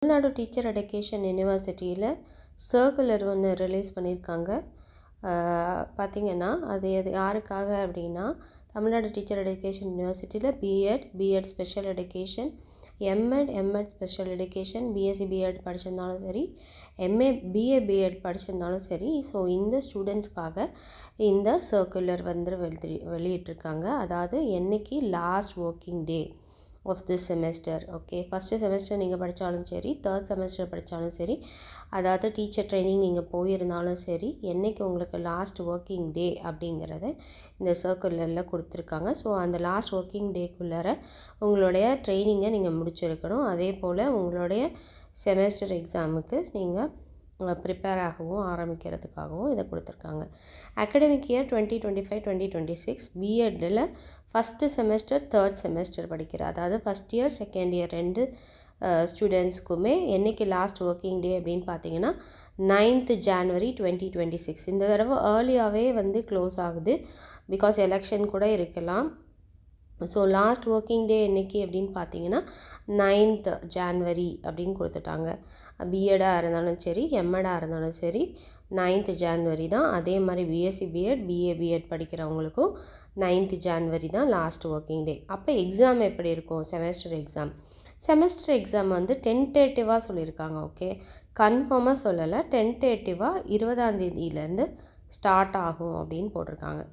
Tamil Nadu teacher education யூனிவர்சிட்டியில் circular ஒன்று release பண்ணியிருக்காங்க. பார்த்திங்கன்னா அது யாருக்காக அப்படின்னா, தமிழ்நாடு டீச்சர் எடுகேஷன் யூனிவர்சிட்டியில் BEd special education, MEd special education, BSc BEd படிச்சிருந்தாலும் சரி, எம்ஏ பிஏ பிஎட் படிச்சிருந்தாலும் சரி, ஸோ இந்த ஸ்டூடெண்ட்ஸ்க்காக இந்த சர்க்குலர் வந்து வெளியிட்டிருக்காங்க. அதாவது என்றைக்கு last working day of this semester. Okay, first semester நீங்கள் படித்தாலும் சரி, தேர்ட் செமஸ்டர் படித்தாலும் சரி, அதாவது டீச்சர் ட்ரைனிங் நீங்கள் போயிருந்தாலும் சரி, என்றைக்கு உங்களுக்கு லாஸ்ட் ஒர்க்கிங் டே அப்படிங்கிறத இந்த சர்க்குலரில் கொடுத்துருக்காங்க. ஸோ அந்த லாஸ்ட் ஒர்க்கிங் டேக்குள்ளார உங்களுடைய ட்ரைனிங்கை நீங்கள் முடிச்சிருக்கணும். அதே போல் உங்களுடைய செமஸ்டர் எக்ஸாமுக்கு நீங்கள் ப்ரிப்பேர் ஆகவும் ஆரம்பிக்கிறதுக்காகவும் இதை கொடுத்துருக்காங்க. அகடமிக் இயர் 2025-2026 பிஎட்டில் ஃபஸ்ட்டு செமஸ்டர் தேர்ட் செமஸ்டர் படிக்கிற, அதாவது ஃபஸ்ட் இயர் செகண்ட் இயர் ரெண்டு ஸ்டூடெண்ட்ஸ்க்குமே என்றைக்கு லாஸ்ட் ஒர்க்கிங் டே அப்படின்னு பார்த்தீங்கன்னா 9th January 2026. இந்த தடவை ஏர்லியாகவே வந்து க்ளோஸ் ஆகுது, பிகாஸ் எலெக்ஷன் கூட இருக்கலாம். ஸோ லாஸ்ட் ஒர்க்கிங் டே என்றைக்கு அப்படின்னு பார்த்தீங்கன்னா 9th January அப்படின்னு கொடுத்துட்டாங்க. பிஎடாக இருந்தாலும் சரி, எம்எடாக இருந்தாலும் சரி, 9th January தான். அதே மாதிரி பிஎஸ்சி பிஎட் பிஏ பிஎட் படிக்கிறவங்களுக்கும் 9th January தான் லாஸ்ட் ஒர்க்கிங் டே. அப்போ எக்ஸாம் எப்படி இருக்கும்? செமஸ்டர் எக்ஸாம் வந்து டென்டேட்டிவாக சொல்லியிருக்காங்க. ஓகே, கன்ஃபார்மாக சொல்லலை, டென்டேட்டிவாக 20ஆம் தேதியிலேருந்து ஸ்டார்ட் ஆகும் அப்படின்னு போட்டிருக்காங்க.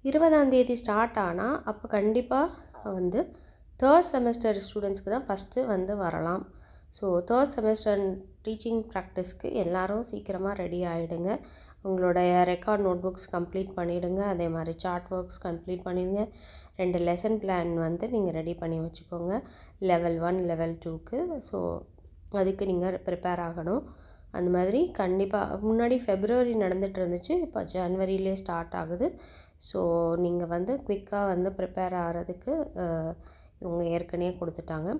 20ஆம் தேதி ஸ்டார்ட் ஆனால் அப்போ கண்டிப்பாக வந்து தேர்ட் செமஸ்டர் ஸ்டூடெண்ட்ஸ்க்கு தான் ஃபஸ்ட்டு வந்து வரலாம். ஸோ தேர்ட் செமஸ்டர் டீச்சிங் ப்ராக்டிஸ்க்கு எல்லோரும் சீக்கிரமாக ரெடி ஆகிடுங்க. உங்களுடைய ரெக்கார்ட் நோட் புக்ஸ் கம்ப்ளீட் பண்ணிவிடுங்க. அதே மாதிரி சார்ட் ஒர்க்ஸ் கம்ப்ளீட் பண்ணிடுங்க. 2 லெசன் பிளான் வந்து நீங்கள் ரெடி பண்ணி வச்சுக்கோங்க, லெவல் 1 லெவல் 2க்கு. ஸோ அதுக்கு நீங்கள் ப்ரிப்பேர் ஆகணும். அந்த மாதிரி கண்டிப்பாக முன்னாடி ஃபெப்ரவரி நடந்துகிட்டு இருந்துச்சு, இப்போ ஜனவரியிலே ஸ்டார்ட் ஆகுது. ஸோ நீங்கள் வந்து குயிக்காக வந்து ப்ரிப்பேர் ஆகிறதுக்கு இவங்க ஏற்கனவே கொடுத்துட்டாங்க.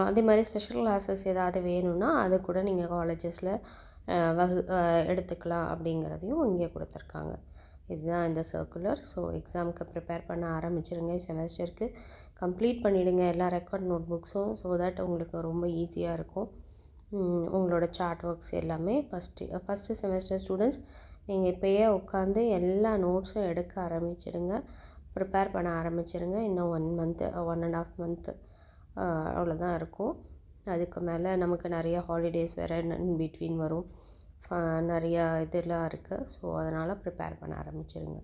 அதே மாதிரி ஸ்பெஷல் கிளாஸஸ் ஏதாவது வேணும்னா அது கூட நீங்கள் காலேஜஸில் எடுத்துக்கலாம் அப்படிங்கிறதையும் இங்கே கொடுத்துருக்காங்க. இதுதான் இந்த சர்க்குலர். ஸோ எக்ஸாமுக்கு ப்ரிப்பேர் பண்ண ஆரம்பிச்சிருங்க. செமஸ்டருக்கு கம்ப்ளீட் பண்ணிவிடுங்க எல்லா ரெக்கார்ட் நோட் புக்ஸும். ஸோ தட் உங்களுக்கு ரொம்ப ஈஸியாக இருக்கும். உங்களோட சார்ட் ஒர்க்ஸ் எல்லாமே ஃபஸ்ட்டு செமஸ்டர் ஸ்டூடெண்ட்ஸ் நீங்கள் இப்போயே உட்காந்து எல்லா நோட்ஸும் எடுக்க ஆரம்பிச்சிடுங்க, ப்ரிப்பேர் பண்ண ஆரம்பிச்சிடுங்க. இன்னும் 1 month 1.5 month அவ்வளோதான் இருக்கும். அதுக்கு மேலே நமக்கு நிறைய ஹாலிடேஸ் வேறு இன் பிட்வீன் வரும், நிறையா இதெல்லாம் இருக்குது. ஸோ அதனால் ப்ரிப்பேர் பண்ண ஆரம்பிச்சிடுங்க.